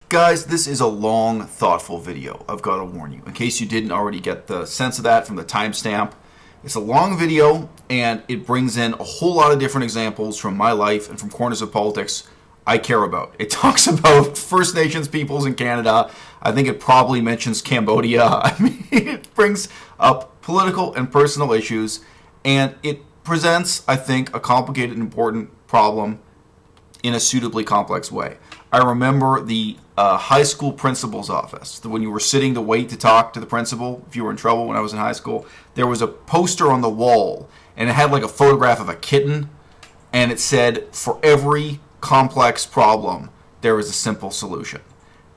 Guys, this is a long, thoughtful video, I've got to warn you, in case you didn't already get the sense of that from the timestamp. It's a long video, and it brings in a whole lot of different examples from my life and from corners of politics I care about. It talks about First Nations peoples in Canada. I think it probably mentions Cambodia. I mean, it brings up political and personal issues, and it presents, I think, a complicated and important problem in a suitably complex way. I remember the high school principal's office. When you were sitting to wait to talk to the principal, if you were in trouble when I was in high school, there was a poster on the wall, and it had like a photograph of a kitten, and it said, for every complex problem, there is a simple solution.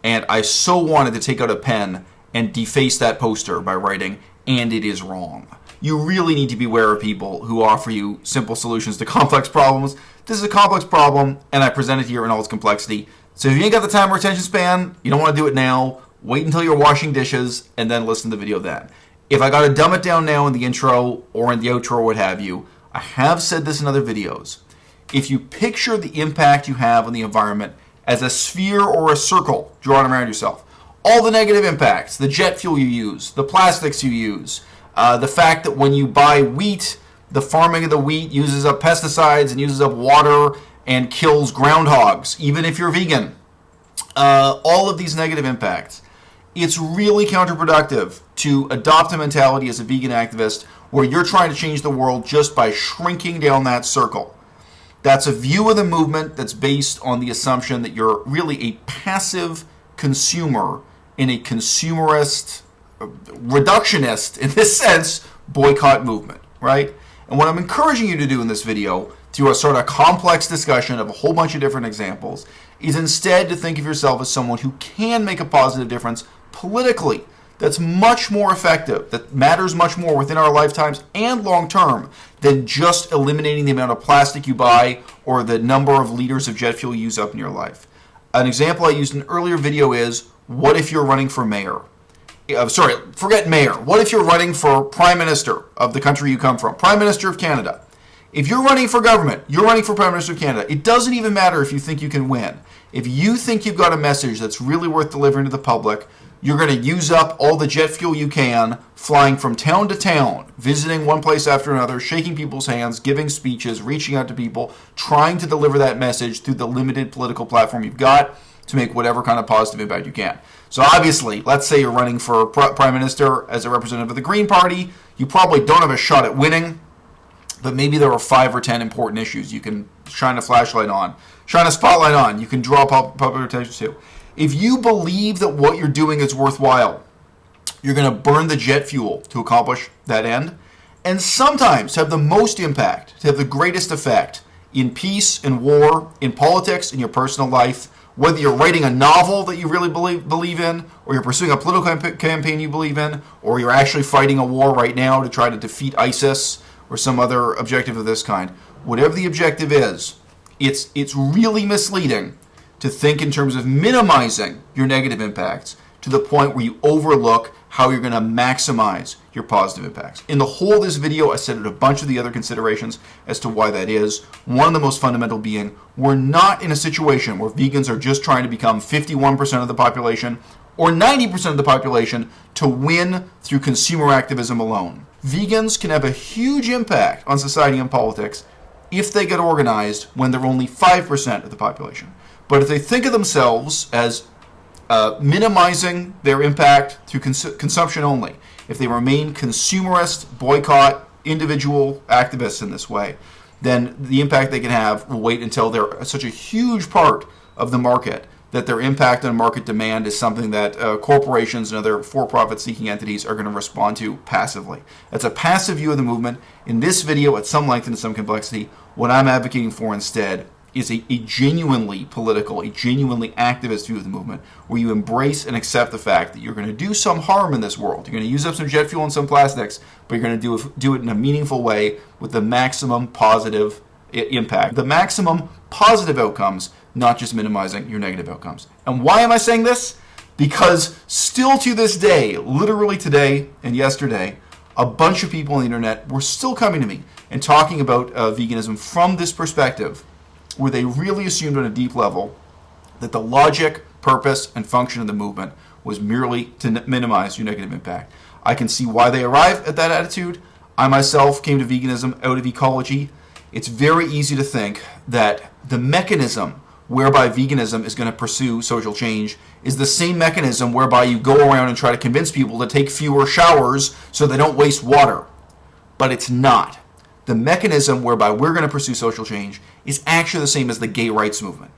And I so wanted to take out a pen and deface that poster by writing, and it is wrong. You really need to beware of people who offer you simple solutions to complex problems. This is a complex problem, and I present it here in all its complexity. So if you ain't got the time or attention span, you don't want to do it now, wait until you're washing dishes, and then listen to the video then. If I got to dumb it down now in the intro or in the outro or what have you, I have said this in other videos. If you picture the impact you have on the environment as a sphere or a circle drawn around yourself, all the negative impacts, the jet fuel you use, the plastics you use, the fact that when you buy wheat, the farming of the wheat uses up pesticides and uses up water and kills groundhogs, even if you're vegan. All of these negative impacts. It's really counterproductive to adopt a mentality as a vegan activist where you're trying to change the world just by shrinking down that circle. That's a view of the movement that's based on the assumption that you're really a passive consumer in a consumerist, reductionist, in this sense, boycott movement, right? And what I'm encouraging you to do in this video, through a sort of complex discussion of a whole bunch of different examples, is instead to think of yourself as someone who can make a positive difference politically, that's much more effective, that matters much more within our lifetimes and long term than just eliminating the amount of plastic you buy or the number of liters of jet fuel you use up in your life. An example I used in an earlier video is, what if you're running for mayor? Forget mayor. What if you're running for prime minister of the country you come from? Prime minister of Canada. If you're running for government, you're running for prime minister of Canada. It doesn't even matter if you think you can win. If you think you've got a message that's really worth delivering to the public, you're going to use up all the jet fuel you can, flying from town to town, visiting one place after another, shaking people's hands, giving speeches, reaching out to people, trying to deliver that message through the limited political platform you've got to make whatever kind of positive impact you can. So obviously, let's say you're running for prime minister as a representative of the Green Party. You probably don't have a shot at winning, but maybe there are 5 or 10 important issues you can shine a flashlight on, shine a spotlight on, you can draw public attention to. If you believe that what you're doing is worthwhile, you're going to burn the jet fuel to accomplish that end, and sometimes have the most impact, to have the greatest effect in peace and war, in politics, in your personal life, whether you're writing a novel that you really believe in, or you're pursuing a political campaign you believe in, or you're actually fighting a war right now to try to defeat ISIS or some other objective of this kind. Whatever the objective is, it's really misleading to think in terms of minimizing your negative impacts to the point where you overlook how you're going to maximize your positive impacts. In the whole of this video, I set out a bunch of the other considerations as to why that is. One of the most fundamental being, we're not in a situation where vegans are just trying to become 51% of the population or 90% of the population to win through consumer activism alone. Vegans can have a huge impact on society and politics if they get organized when they're only 5% of the population. But if they think of themselves as minimizing their impact through consumption only, if they remain consumerist, boycott, individual activists in this way, then the impact they can have will wait until they're such a huge part of the market that their impact on market demand is something that corporations and other for-profit seeking entities are going to respond to passively. That's a passive view of the movement. In this video, at some length and some complexity, what I'm advocating for instead is a genuinely political, a genuinely activist view of the movement, where you embrace and accept the fact that you're going to do some harm in this world. You're going to use up some jet fuel and some plastics, but you're going to do it in a meaningful way with the maximum positive impact, the maximum positive outcomes, not just minimizing your negative outcomes. And why am I saying this? Because still to this day, literally today and yesterday, a bunch of people on the internet were still coming to me and talking about veganism from this perspective, where they really assumed on a deep level that the logic, purpose and function of the movement was merely to minimize your negative impact. I can see why they arrived at that attitude. I myself came to veganism out of ecology. It's very easy to think that the mechanism whereby veganism is going to pursue social change is the same mechanism whereby you go around and try to convince people to take fewer showers so they don't waste water. But it's not. The mechanism whereby we're going to pursue social change is actually the same as the gay rights movement.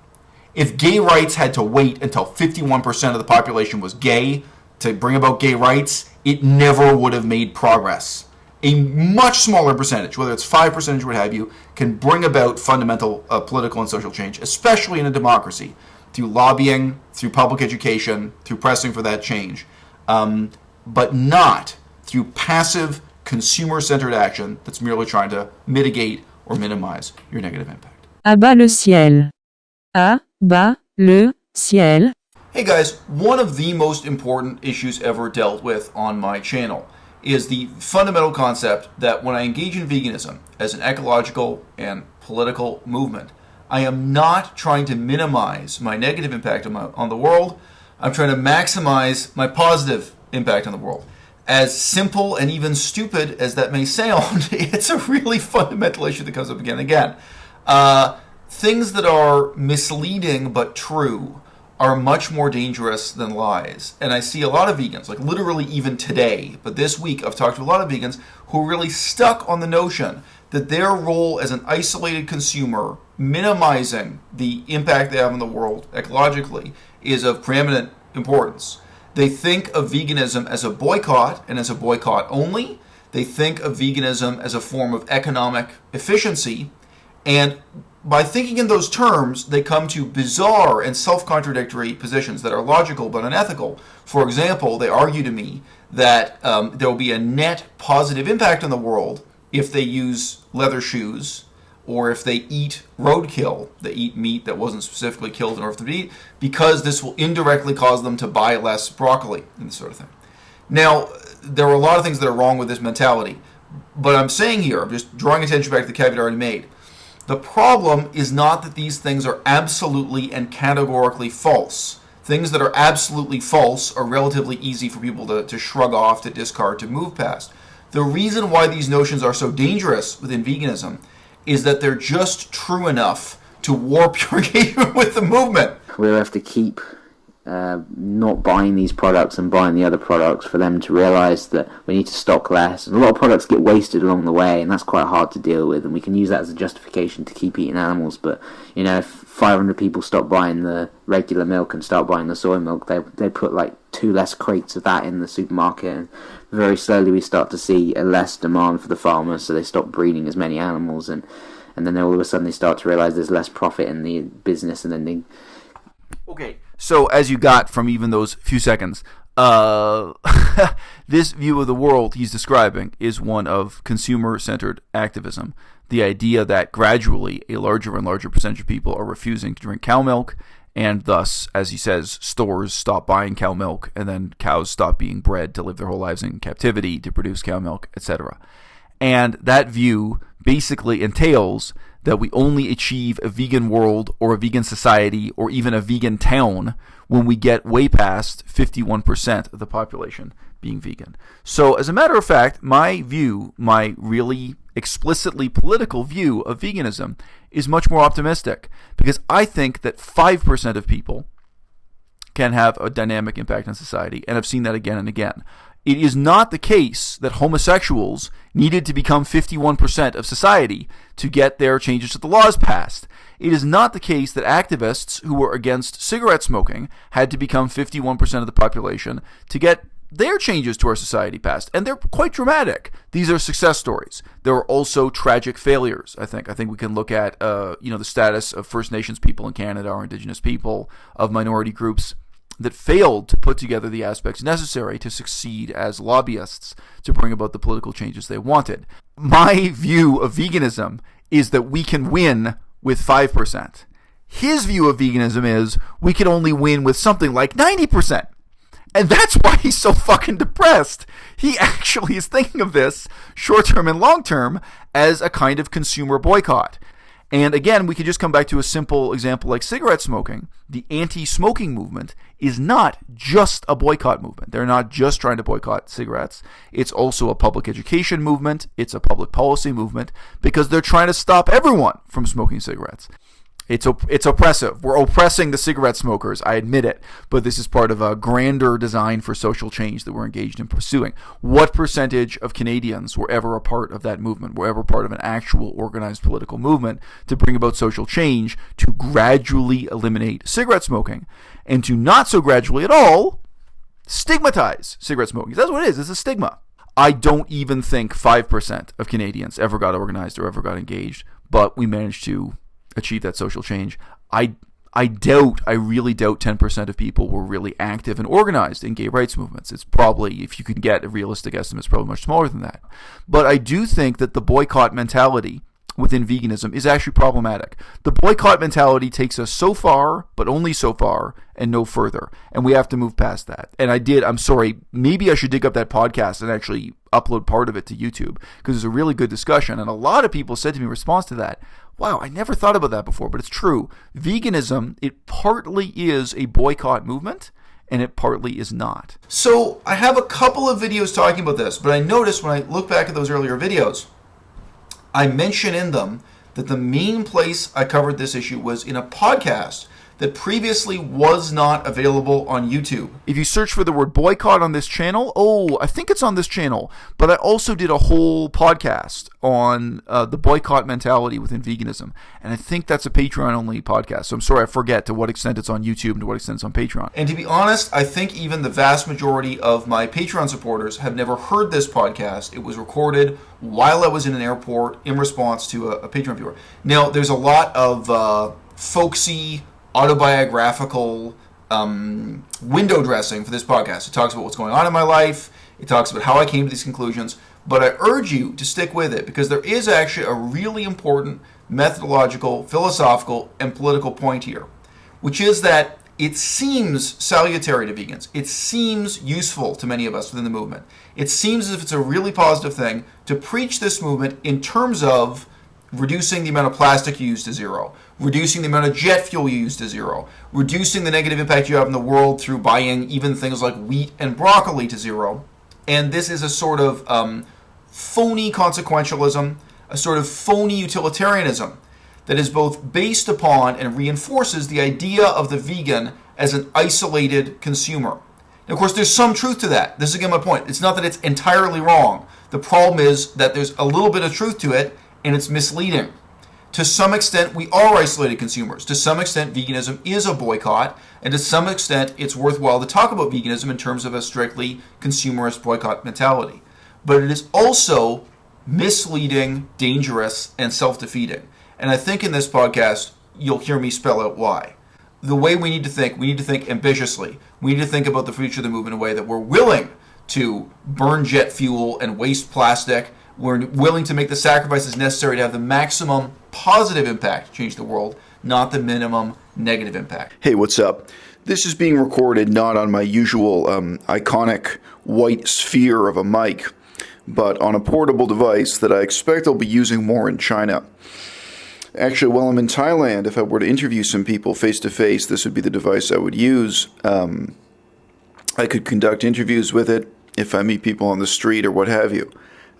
If gay rights had to wait until 51% of the population was gay to bring about gay rights, it never would have made progress. A much smaller percentage, whether it's 5% or what have you, can bring about fundamental political and social change, especially in a democracy, through lobbying, through public education, through pressing for that change, but not through passive, consumer-centered action that's merely trying to mitigate or minimize your negative impact. À-bas-le-ciel. À-bas-le-ciel. Hey guys, one of the most important issues ever dealt with on my channel is the fundamental concept that when I engage in veganism as an ecological and political movement, I am not trying to minimize my negative impact on the world. I'm trying to maximize my positive impact on the world. As simple and even stupid as that may sound, it's a really fundamental issue that comes up again and again. Things that are misleading but true are much more dangerous than lies. And I see a lot of vegans, like literally even today, but this week I've talked to a lot of vegans who are really stuck on the notion that their role as an isolated consumer, minimizing the impact they have on the world ecologically, is of preeminent importance. They think of veganism as a boycott and as a boycott only. They think of veganism as a form of economic efficiency. And by thinking in those terms, they come to bizarre and self-contradictory positions that are logical but unethical. For example, they argue to me that there will be a net positive impact on the world if they use leather shoes or if they eat roadkill, they eat meat that wasn't specifically killed in order to eat, because this will indirectly cause them to buy less broccoli and this sort of thing. Now, there are a lot of things that are wrong with this mentality, but I'm saying here, I'm just drawing attention back to the caveat I already made. The problem is not that these things are absolutely and categorically false. Things that are absolutely false are relatively easy for people to shrug off, to discard, to move past. The reason why these notions are so dangerous within veganism is that they're just true enough to warp your engagement with the movement. We'll have to keep not buying these products and buying the other products for them to realize that we need to stock less. And a lot of products get wasted along the way, and that's quite hard to deal with, and we can use that as a justification to keep eating animals. But you know, if 500 people stop buying the regular milk and start buying the soy milk, they put like 2 less crates of that in the supermarket, and very slowly we start to see a less demand for the farmers, so they stop breeding as many animals, and then all of a sudden they start to realize there's less profit in the business, and then they... Okay, so as you got from even those few seconds, this view of the world he's describing is one of consumer-centered activism. The idea that gradually a larger and larger percentage of people are refusing to drink cow milk, and thus, as he says, stores stop buying cow milk, and then cows stop being bred to live their whole lives in captivity to produce cow milk, etc. And that view basically entails that we only achieve a vegan world or a vegan society or even a vegan town when we get way past 51% of the population being vegan. So as a matter of fact, my view, my really explicitly political view of veganism is much more optimistic, because I think that 5% of people can have a dynamic impact on society, and I've seen that again and again. It is not the case that homosexuals needed to become 51% of society to get their changes to the laws passed. It is not the case that activists who were against cigarette smoking had to become 51% of the population to get their changes to our society passed. And they're quite dramatic. These are success stories. There are also tragic failures, I think. I think we can look at the status of First Nations people in Canada, or Indigenous people, of minority groups that failed to put together the aspects necessary to succeed as lobbyists to bring about the political changes they wanted. My view of veganism is that we can win with 5%. His view of veganism is we can only win with something like 90%. And that's why he's so fucking depressed. He actually is thinking of this, short-term and long-term, as a kind of consumer boycott. And again, we could just come back to a simple example like cigarette smoking. The anti-smoking movement is not just a boycott movement. They're not just trying to boycott cigarettes. It's also a public education movement. It's a public policy movement because they're trying to stop everyone from smoking cigarettes. It's oppressive. We're oppressing the cigarette smokers, I admit it, but this is part of a grander design for social change that we're engaged in pursuing. What percentage of Canadians were ever a part of that movement, were ever part of an actual organized political movement to bring about social change, to gradually eliminate cigarette smoking, and to not so gradually at all stigmatize cigarette smoking? That's what it is. It's a stigma. I don't even think 5% of Canadians ever got organized or ever got engaged, but we managed to achieve that social change. I really doubt 10% of people were really active and organized in gay rights movements. It's probably, if you can get a realistic estimate, it's probably much smaller than that. But I do think that the boycott mentality within veganism is actually problematic. The boycott mentality takes us so far, but only so far, and no further. And we have to move past that. And I'm sorry, maybe I should dig up that podcast and actually upload part of it to YouTube, because it's a really good discussion. And a lot of people said to me in response to that, wow, I never thought about that before, but it's true. Veganism, it partly is a boycott movement, and it partly is not. So I have a couple of videos talking about this, but I noticed when I look back at those earlier videos, I mention in them that the main place I covered this issue was in a podcast that previously was not available on YouTube. If you search for the word boycott on this channel, I think it's on this channel, but I also did a whole podcast on the boycott mentality within veganism, and I think that's a Patreon-only podcast, so I'm sorry, I forget to what extent it's on YouTube and to what extent it's on Patreon. And to be honest, I think even the vast majority of my Patreon supporters have never heard this podcast. It was recorded while I was in an airport in response to a Patreon viewer. Now, there's a lot of folksy, autobiographical window dressing for this podcast. It talks about what's going on in my life. It talks about how I came to these conclusions. But I urge you to stick with it, because there is actually a really important methodological, philosophical, and political point here, which is that it seems salutary to vegans. It seems useful to many of us within the movement. It seems as if it's a really positive thing to preach this movement in terms of reducing the amount of plastic you use to zero, reducing the amount of jet fuel you use to zero, reducing the negative impact you have in the world through buying even things like wheat and broccoli to zero. And this is a sort of phony consequentialism, a sort of phony utilitarianism that is both based upon and reinforces the idea of the vegan as an isolated consumer. And of course, there's some truth to that. This is again my point. It's not that it's entirely wrong. The problem is that there's a little bit of truth to it, and it's misleading. To some extent, we are isolated consumers. To some extent, veganism is a boycott, and to some extent, it's worthwhile to talk about veganism in terms of a strictly consumerist boycott mentality. But it is also misleading, dangerous, and self-defeating. And I think in this podcast, you'll hear me spell out why. The way we need to think ambitiously. We need to think about the future of the movement in a way that we're willing to burn jet fuel and waste plastic. We're willing to make the sacrifices necessary to have the maximum positive impact to change the world, not the minimum negative impact. Hey, what's up? This is being recorded not on my usual iconic white sphere of a mic, but on a portable device that I expect I'll be using more in China. Actually, while I'm in Thailand, if I were to interview some people face-to-face, this would be the device I would use. I could conduct interviews with it if I meet people on the street or what have you.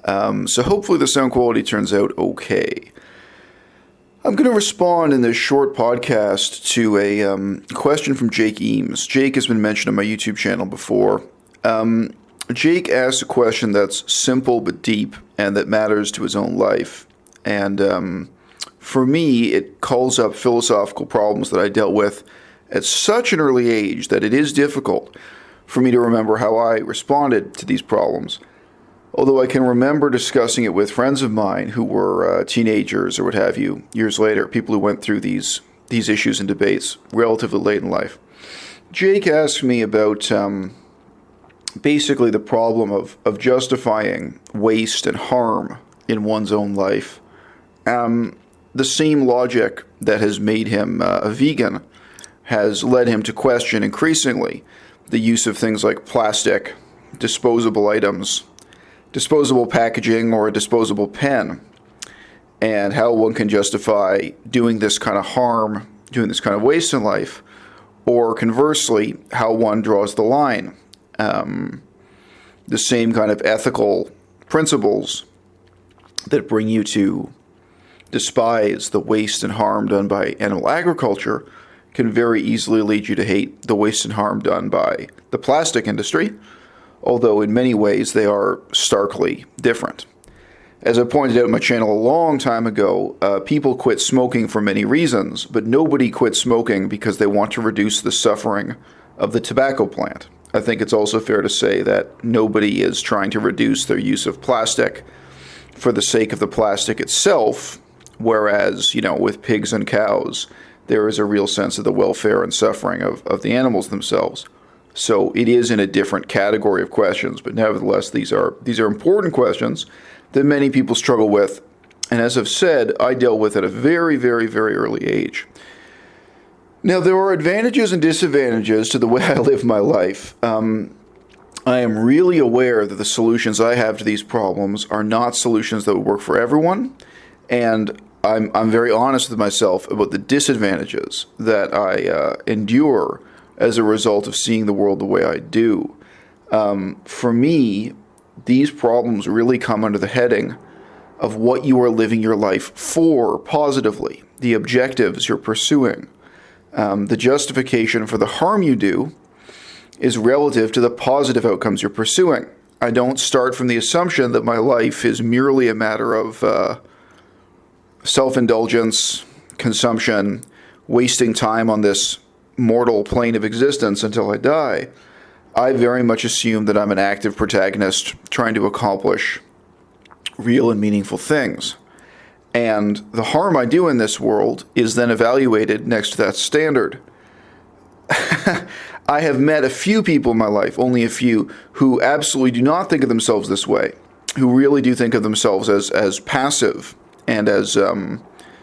So hopefully the sound quality turns out okay. I'm going to respond in this short podcast to a question from Jake Eames. Jake has been mentioned on my YouTube channel before. Jake asks a question that's simple but deep and that matters to his own life. And for me, it calls up philosophical problems that I dealt with at such an early age that it is difficult for me to remember how I responded to these problems. Although I can remember discussing it with friends of mine who were teenagers or what have you, years later, people who went through these issues and debates relatively late in life. Jake asked me about basically the problem of justifying waste and harm in one's own life. The same logic that has made him a vegan has led him to question increasingly the use of things like plastic, disposable items, disposable packaging, or a disposable pen. and how one can justify doing this kind of harm, doing this kind of waste in life, or conversely, how one draws the line. The same kind of ethical principles that bring you to despise the waste and harm done by animal agriculture can very easily lead you to hate the waste and harm done by the plastic industry, although in many ways they are starkly different. As I pointed out in my channel a long time ago, people quit smoking for many reasons, but nobody quits smoking because they want to reduce the suffering of the tobacco plant. I think it's also fair to say that nobody is trying to reduce their use of plastic for the sake of the plastic itself, whereas, with pigs and cows, there is a real sense of the welfare and suffering of the animals themselves. So it is in a different category of questions, but nevertheless, these are important questions that many people struggle with. And as I've said, I dealt with at a very, very, very early age. Now, there are advantages and disadvantages to the way I live my life. I am really aware that the solutions I have to these problems are not solutions that would work for everyone, and I'm very honest with myself about the disadvantages that I endure as a result of seeing the world the way I do. For me, these problems really come under the heading of what you are living your life for positively, the objectives you're pursuing. The justification for the harm you do is relative to the positive outcomes you're pursuing. I don't start from the assumption that my life is merely a matter of self-indulgence, consumption, wasting time on this mortal plane of existence until I die. I very much assume that I'm an active protagonist trying to accomplish real and meaningful things. And the harm I do in this world is then evaluated next to that standard. I have met a few people in my life, only a few, who absolutely do not think of themselves this way, who really do think of themselves as passive and as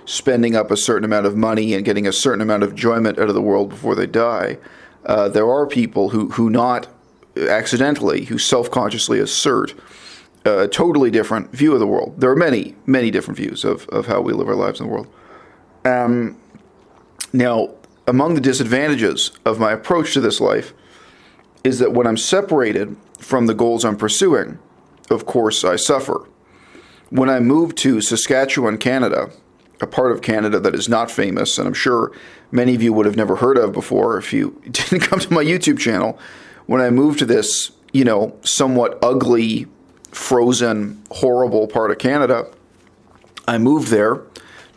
spending up a certain amount of money and getting a certain amount of enjoyment out of the world before they die. There are people who not accidentally, who self-consciously assert a totally different view of the world. There are many, many different views of how we live our lives in the world. Now, among the disadvantages of my approach to this life is that when I'm separated from the goals I'm pursuing, of course I suffer. When I moved to Saskatchewan, Canada, a part of Canada that is not famous, and I'm sure many of you would have never heard of before if you didn't come to my YouTube channel, when I moved to this, somewhat ugly, frozen, horrible part of Canada, I moved there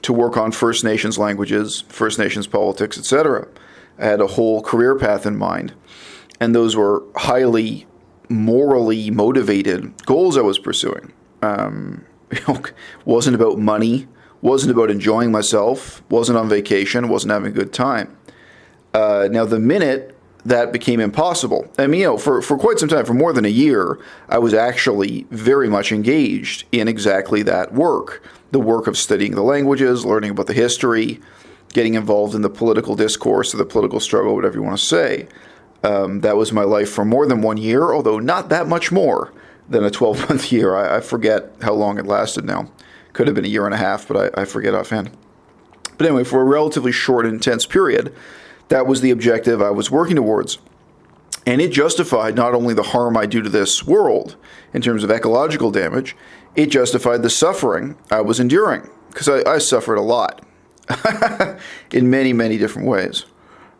to work on First Nations languages, First Nations politics, etc. I had a whole career path in mind, and those were highly morally motivated goals I was pursuing. Wasn't about money, wasn't about enjoying myself, wasn't on vacation, wasn't having a good time. Now, the minute that became impossible, for quite some time, for more than a year, I was actually very much engaged in exactly that work. The work of studying the languages, learning about the history, getting involved in the political discourse or the political struggle, whatever you want to say. That was my life for more than 1 year, although not that much more than a 12-month year. I forget how long it lasted now. Could have been a year and a half, but I forget offhand. But anyway, for a relatively short and intense period, that was the objective I was working towards. And it justified not only the harm I do to this world in terms of ecological damage, it justified the suffering I was enduring, because I suffered a lot in many, many different ways.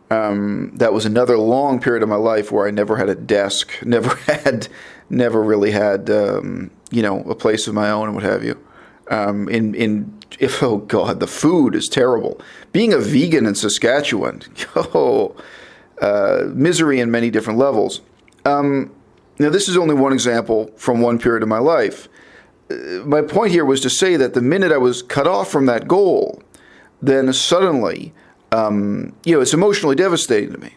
That was another long period of my life where I never had a desk, never really had, a place of my own and what have you. Oh God, the food is terrible. Being a vegan in Saskatchewan, misery in many different levels. Now, this is only one example from one period of my life. My point here was to say that the minute I was cut off from that goal, then suddenly, it's emotionally devastating to me.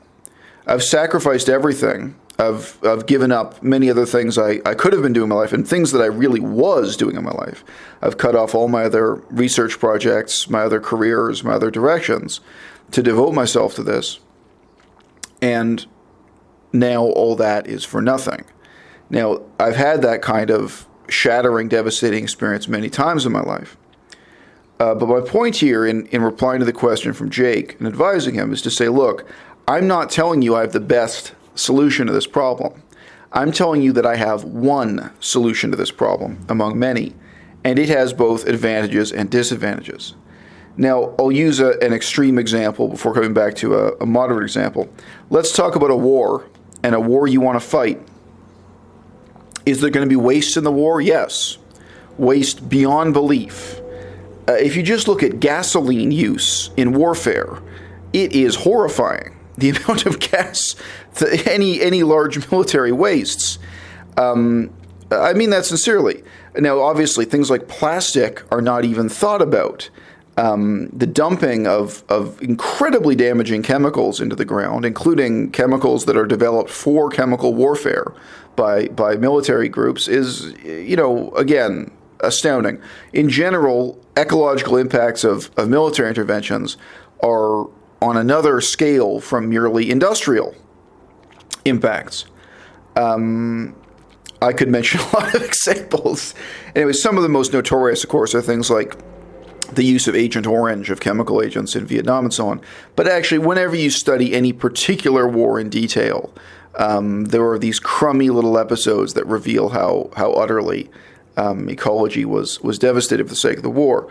I've sacrificed everything. I've given up many other things I could have been doing in my life and things that I really was doing in my life. I've cut off all my other research projects, my other careers, my other directions to devote myself to this. And now all that is for nothing. Now, I've had that kind of shattering, devastating experience many times in my life. But my point here in replying to the question from Jake and advising him is to say, look, I'm not telling you I have the best solution to this problem. I'm telling you that I have one solution to this problem among many, and it has both advantages and disadvantages. Now, I'll use an extreme example before coming back to a moderate example. Let's talk about a war, and a war you want to fight. Is there going to be waste in the war? Yes. Waste beyond belief. If you just look at gasoline use in warfare, it is horrifying. The amount of gas that any large military wastes. I mean that sincerely. Now, obviously, things like plastic are not even thought about. The dumping of incredibly damaging chemicals into the ground, including chemicals that are developed for chemical warfare by military groups, is, again, astounding. In general, ecological impacts of military interventions are on another scale from merely industrial impacts. I could mention a lot of examples. Anyway, some of the most notorious, of course, are things like the use of Agent Orange, of chemical agents in Vietnam and so on. But actually, whenever you study any particular war in detail, there are these crummy little episodes that reveal how utterly ecology was devastated for the sake of the war.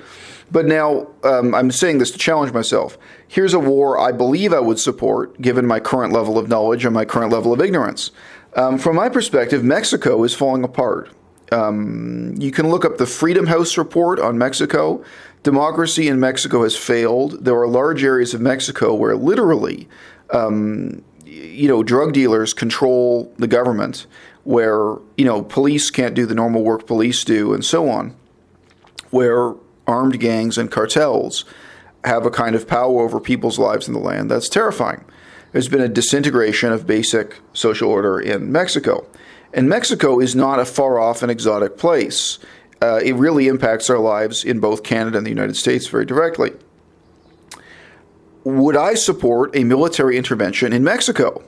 But now, I'm saying this to challenge myself. Here's a war I believe I would support, given my current level of knowledge and my current level of ignorance. From my perspective, Mexico is falling apart. You can look up the Freedom House report on Mexico. Democracy in Mexico has failed. There are large areas of Mexico where literally, drug dealers control the government, where, police can't do the normal work police do, and so on, where armed gangs and cartels have a kind of power over people's lives in the land. That's terrifying. There's been a disintegration of basic social order in Mexico. And Mexico is not a far-off and exotic place. It really impacts our lives in both Canada and the United States very directly. Would I support a military intervention in Mexico?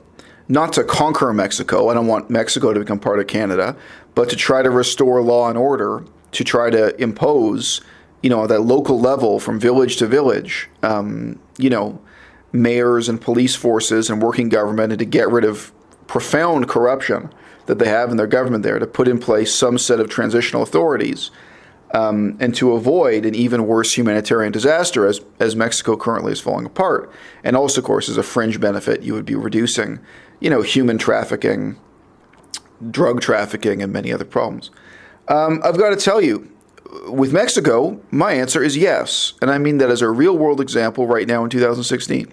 Not to conquer Mexico. I don't want Mexico to become part of Canada, but to try to restore law and order, to try to impose, at that local level from village to village, mayors and police forces and working government, and to get rid of profound corruption that they have in their government there, to put in place some set of transitional authorities, and to avoid an even worse humanitarian disaster as Mexico currently is falling apart. And also, of course, as a fringe benefit, you would be reducing, human trafficking, drug trafficking, and many other problems. I've got to tell you, with Mexico, my answer is yes. And I mean that as a real-world example right now in 2016.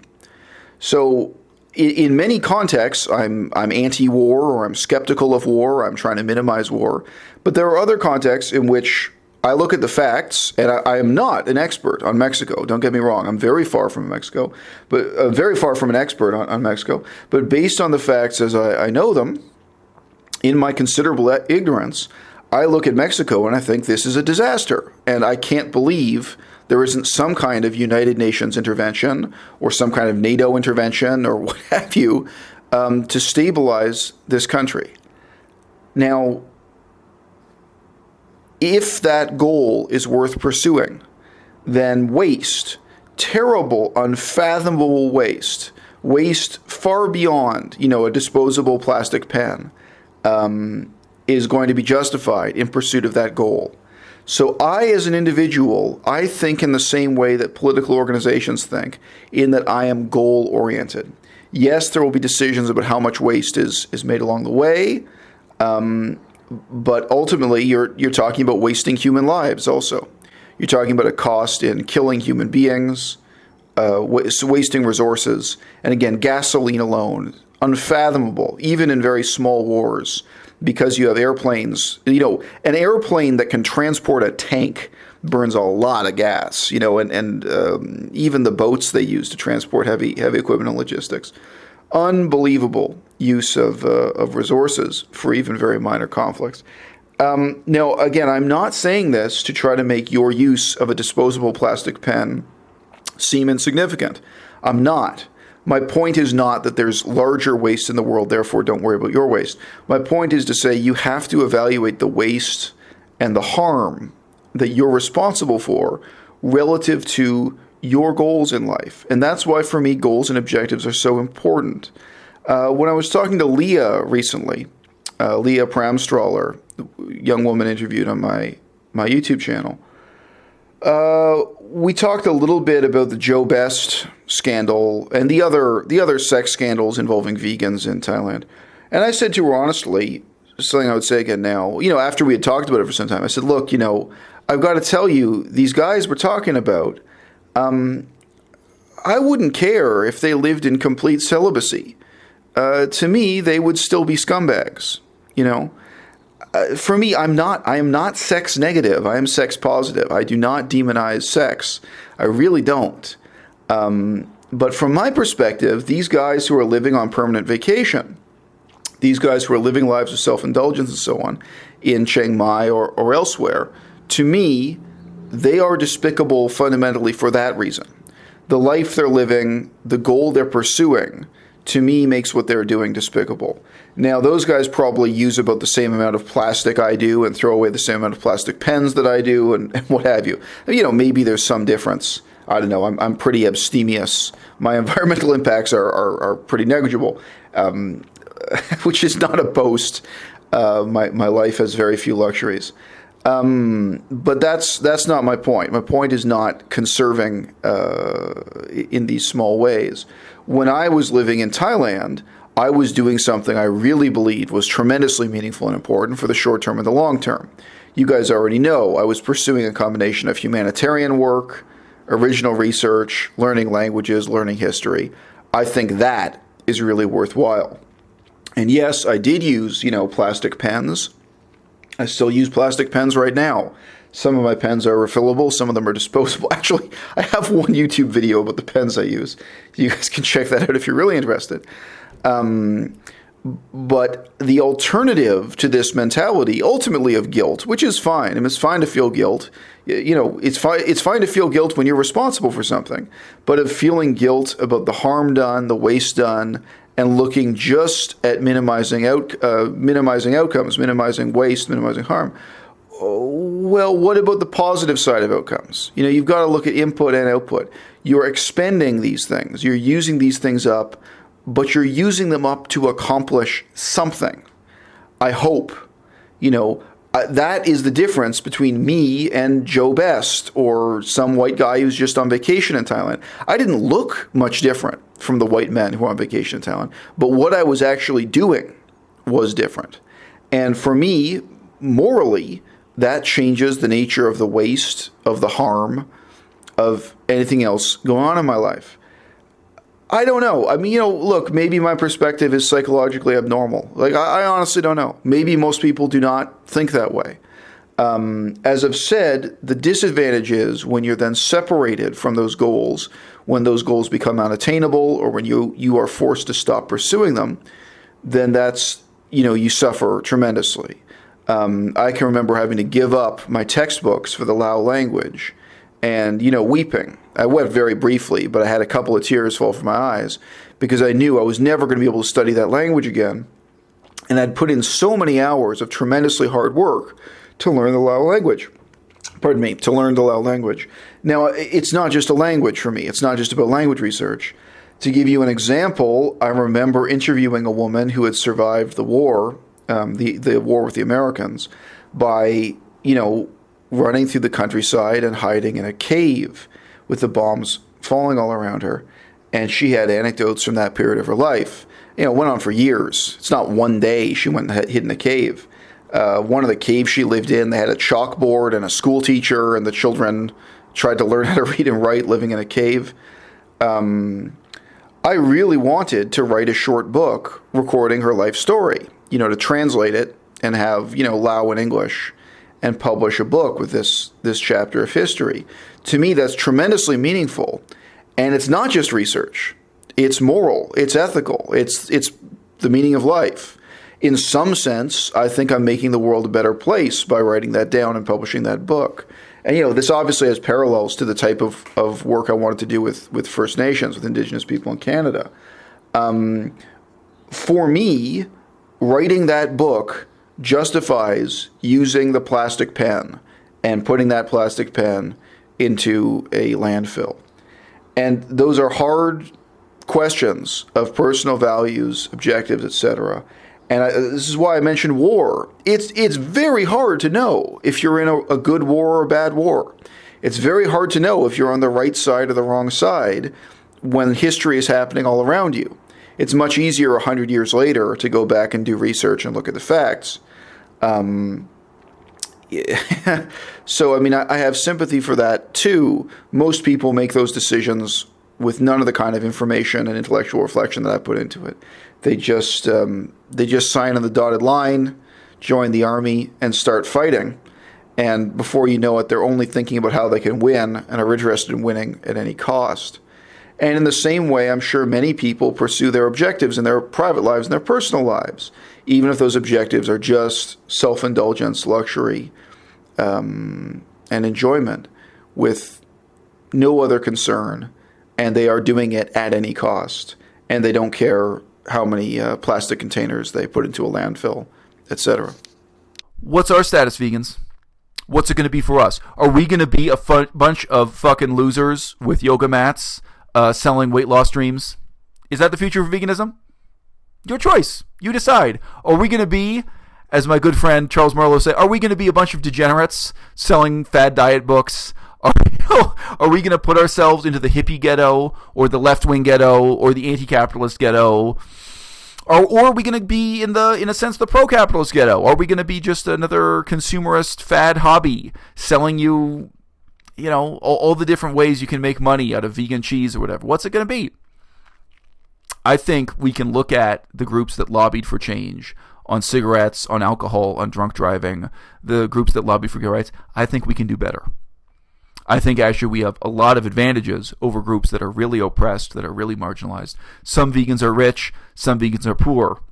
So in many contexts, I'm anti-war, or I'm skeptical of war, or I'm trying to minimize war. But there are other contexts in which I look at the facts, and I am not an expert on Mexico. Don't get me wrong. I'm very far from Mexico, but very far from an expert on Mexico. But based on the facts as I know them, in my considerable ignorance, I look at Mexico and I think this is a disaster. And I can't believe there isn't some kind of United Nations intervention or some kind of NATO intervention or what have you to stabilize this country. Now, if that goal is worth pursuing, then waste, terrible, unfathomable waste far beyond, a disposable plastic pen, is going to be justified in pursuit of that goal. So I, as an individual, I think in the same way that political organizations think, in that I am goal-oriented. Yes, there will be decisions about how much waste is made along the way, but ultimately you're talking about wasting human lives also. You're talking about a cost in killing human beings, wasting resources, and again, gasoline alone, unfathomable, even in very small wars, because you have airplanes. An airplane that can transport a tank burns a lot of gas, and even the boats they use to transport heavy equipment and logistics. Unbelievable use of resources for even very minor conflicts. Now, again, I'm not saying this to try to make your use of a disposable plastic pen seem insignificant. I'm not. My point is not that there's larger waste in the world, therefore don't worry about your waste. My point is to say you have to evaluate the waste and the harm that you're responsible for relative to your goals in life. And that's why, for me, goals and objectives are so important. When I was talking to Leah recently, Leah Pramstraller, young woman interviewed on my YouTube channel, we talked a little bit about the Joe Best scandal and the other sex scandals involving vegans in Thailand. And I said to her honestly, something I would say again now, after we had talked about it for some time, I said, look, I've got to tell you, these guys we're talking about, I wouldn't care if they lived in complete celibacy. To me, they would still be scumbags, For me, I am not sex negative. I am sex positive. I do not demonize sex. I really don't. But from my perspective, these guys who are living on permanent vacation, these guys who are living lives of self-indulgence and so on in Chiang Mai or elsewhere, to me, they are despicable fundamentally for that reason. The life they're living, the goal they're pursuing, to me makes what they're doing despicable. Now, those guys probably use about the same amount of plastic I do and throw away the same amount of plastic pens that I do and what have you. Maybe there's some difference. I don't know. I'm pretty abstemious. My environmental impacts are pretty negligible, which is not a boast. My life has very few luxuries. But that's not my point. My point is not conserving in these small ways. When I was living in Thailand, I was doing something I really believed was tremendously meaningful and important for the short term and the long term. You guys already know I was pursuing a combination of humanitarian work, original research, learning languages, learning history. I think that is really worthwhile. And yes, I did use, plastic pens. I still use plastic pens right now. Some of my pens are refillable, some of them are disposable. Actually, I have one YouTube video about the pens I use. You guys can check that out if you're really interested. But the alternative to this mentality, ultimately of guilt, which is fine. I mean, it's fine to feel guilt. It's fine to feel guilt when you're responsible for something. But of feeling guilt about the harm done, the waste done, and looking just at minimizing outcomes, minimizing waste, minimizing harm. Well, what about the positive side of outcomes? You've got to look at input and output. You're expending these things. You're using these things up, but you're using them up to accomplish something. I hope. That is the difference between me and Joe Best or some white guy who's just on vacation in Thailand. I didn't look much different from the white men who are on vacation in Thailand, but what I was actually doing was different. And for me, morally, that changes the nature of the waste, of the harm, of anything else going on in my life. I don't know. I mean, look, maybe my perspective is psychologically abnormal. I honestly don't know. Maybe most people do not think that way. As I've said, the disadvantage is when you're then separated from those goals, when those goals become unattainable or when you are forced to stop pursuing them, then that's, you suffer tremendously. I can remember having to give up my textbooks for the Lao language and, weeping. I wept very briefly, but I had a couple of tears fall from my eyes because I knew I was never going to be able to study that language again. And I'd put in so many hours of tremendously hard work to learn the Lao language. To learn the Lao language. Now, it's not just a language for me. It's not just about language research. To give you an example, I remember interviewing a woman who had survived the war, the war with the Americans, by, running through the countryside and hiding in a cave with the bombs falling all around her. And she had anecdotes from that period of her life. It went on for years. It's not one day she went and hid in a cave. One of the caves she lived in, they had a chalkboard and a school teacher, and the children tried to learn how to read and write living in a cave. I really wanted to write a short book recording her life story, to translate it and have, Lao in English and publish a book with this chapter of history. To me, that's tremendously meaningful. And it's not just research. It's moral. It's ethical. It's the meaning of life. In some sense, I think I'm making the world a better place by writing that down and publishing that book. And, this obviously has parallels to the type of work I wanted to do with First Nations, with Indigenous people in Canada. For me, writing that book justifies using the plastic pen and putting that plastic pen into a landfill? And those are hard questions of personal values, objectives, etc. And this is why I mentioned war. It's very hard to know if you're in a good war or a bad war. It's very hard to know if you're on the right side or the wrong side when history is happening all around you. It's much easier 100 years later to go back and do research and look at the facts. So, I mean, I have sympathy for that too. Most people make those decisions with none of the kind of information and intellectual reflection that I put into it. They just sign on the dotted line, join the army, and start fighting. And before you know it, they're only thinking about how they can win and are interested in winning at any cost. And in the same way, I'm sure many people pursue their objectives in their private lives and their personal lives, even if those objectives are just self-indulgence, luxury, and enjoyment, with no other concern, and they are doing it at any cost, and they don't care how many plastic containers they put into a landfill, etc. What's our status, vegans? What's it going to be for us? Are we going to be a bunch of fucking losers with yoga mats selling weight loss dreams? Is that the future of veganism? Your choice. You decide. Are we going to be, as my good friend Charles Marlowe said, are we going to be a bunch of degenerates selling fad diet books? Are we going to put ourselves into the hippie ghetto or the left-wing ghetto or the anti-capitalist ghetto? Or are we going to be, in a sense, the pro-capitalist ghetto? Are we going to be just another consumerist fad hobby selling you, all the different ways you can make money out of vegan cheese or whatever? What's it going to be? I think we can look at the groups that lobbied for change on cigarettes, on alcohol, on drunk driving, the groups that lobby for gay rights. I think we can do better. I think actually we have a lot of advantages over groups that are really oppressed, that are really marginalized. Some vegans are rich, some vegans are poor.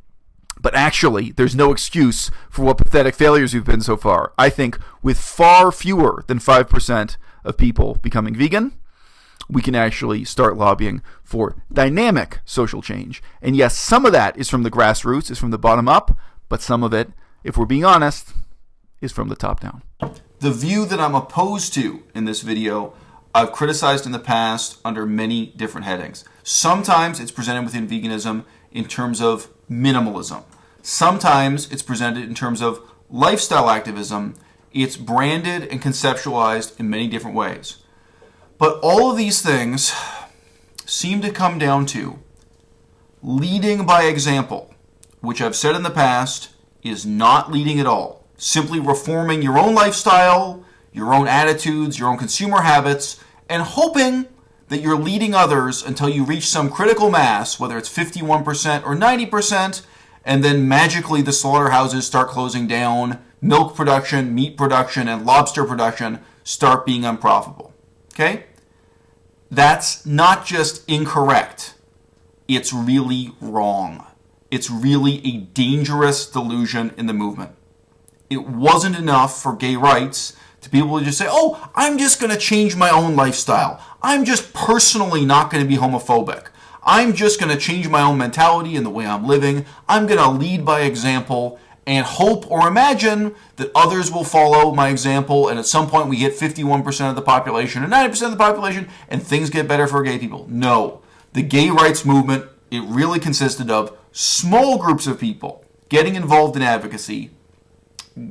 But actually, there's no excuse for what pathetic failures we've been so far. I think with far fewer than 5% of people becoming vegan, we can actually start lobbying for dynamic social change. And yes, some of that is from the grassroots, is from the bottom up, but some of it, if we're being honest, is from the top down. The view that I'm opposed to in this video, I've criticized in the past under many different headings. Sometimes it's presented within veganism in terms of minimalism. Sometimes it's presented in terms of lifestyle activism. It's branded and conceptualized in many different ways. But all of these things seem to come down to leading by example, which I've said in the past is not leading at all. Simply reforming your own lifestyle, your own attitudes, your own consumer habits, and hoping that you're leading others until you reach some critical mass, whether it's 51% or 90%, and then magically the slaughterhouses start closing down, milk production, meat production, and lobster production start being unprofitable. Okay? That's not just incorrect. It's really wrong. It's really a dangerous delusion in the movement. It wasn't enough for gay rights to be able to just say, oh, I'm just going to change my own lifestyle. I'm just personally not going to be homophobic. I'm just going to change my own mentality and the way I'm living. I'm going to lead by example and hope or imagine that others will follow my example, and at some point we hit 51% of the population or 90% of the population and things get better for gay people. No. The gay rights movement, it really consisted of small groups of people getting involved in advocacy,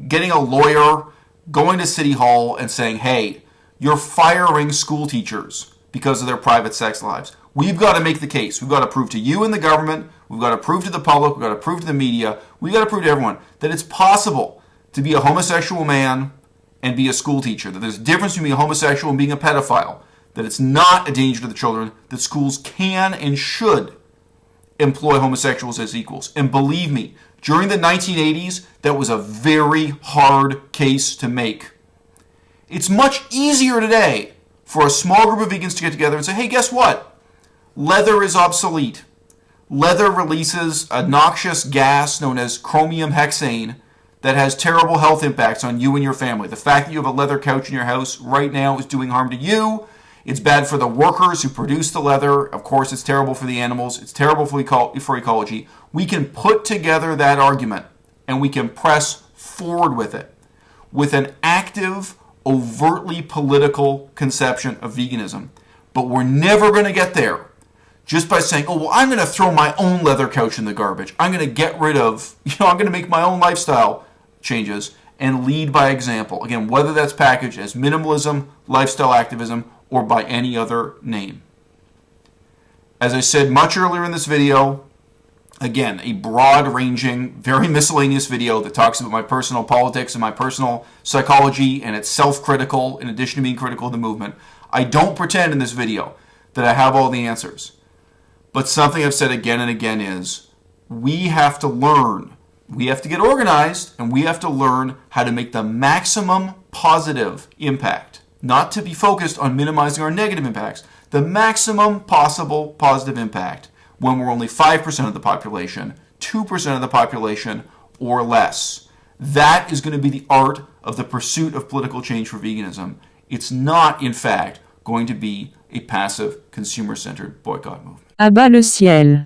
getting a lawyer, going to City Hall and saying, hey, you're firing school teachers because of their private sex lives. We've got to make the case. We've got to prove to you and the government, we've got to prove to the public, we've got to prove to the media, we've got to prove to everyone that it's possible to be a homosexual man and be a school teacher, that there's a difference between being a homosexual and being a pedophile, that it's not a danger to the children, that schools can and should employ homosexuals as equals. And believe me, during the 1980s, that was a very hard case to make. It's much easier today for a small group of vegans to get together and say, hey, guess what? Leather is obsolete. Leather releases a noxious gas known as chromium hexane that has terrible health impacts on you and your family. The fact that you have a leather couch in your house right now is doing harm to you. It's bad for the workers who produce the leather. Of course, it's terrible for the animals. It's terrible for ecology. We can put together that argument, and we can press forward with it with an active, overtly political conception of veganism. But we're never going to get there just by saying, oh, well, I'm going to throw my own leather couch in the garbage. I'm going to get rid of, I'm going to make my own lifestyle changes and lead by example. Again, whether that's packaged as minimalism, lifestyle activism, or by any other name. As I said much earlier in this video, again, a broad-ranging, very miscellaneous video that talks about my personal politics and my personal psychology, and it's self-critical in addition to being critical of the movement. I don't pretend in this video that I have all the answers. But something I've said again and again is we have to learn. We have to get organized, and we have to learn how to make the maximum positive impact. Not to be focused on minimizing our negative impacts. The maximum possible positive impact when we're only 5% of the population, 2% of the population, or less. That is going to be the art of the pursuit of political change for veganism. It's not, in fact, going to be a passive, consumer-centered boycott movement. À-bas-le-ciel.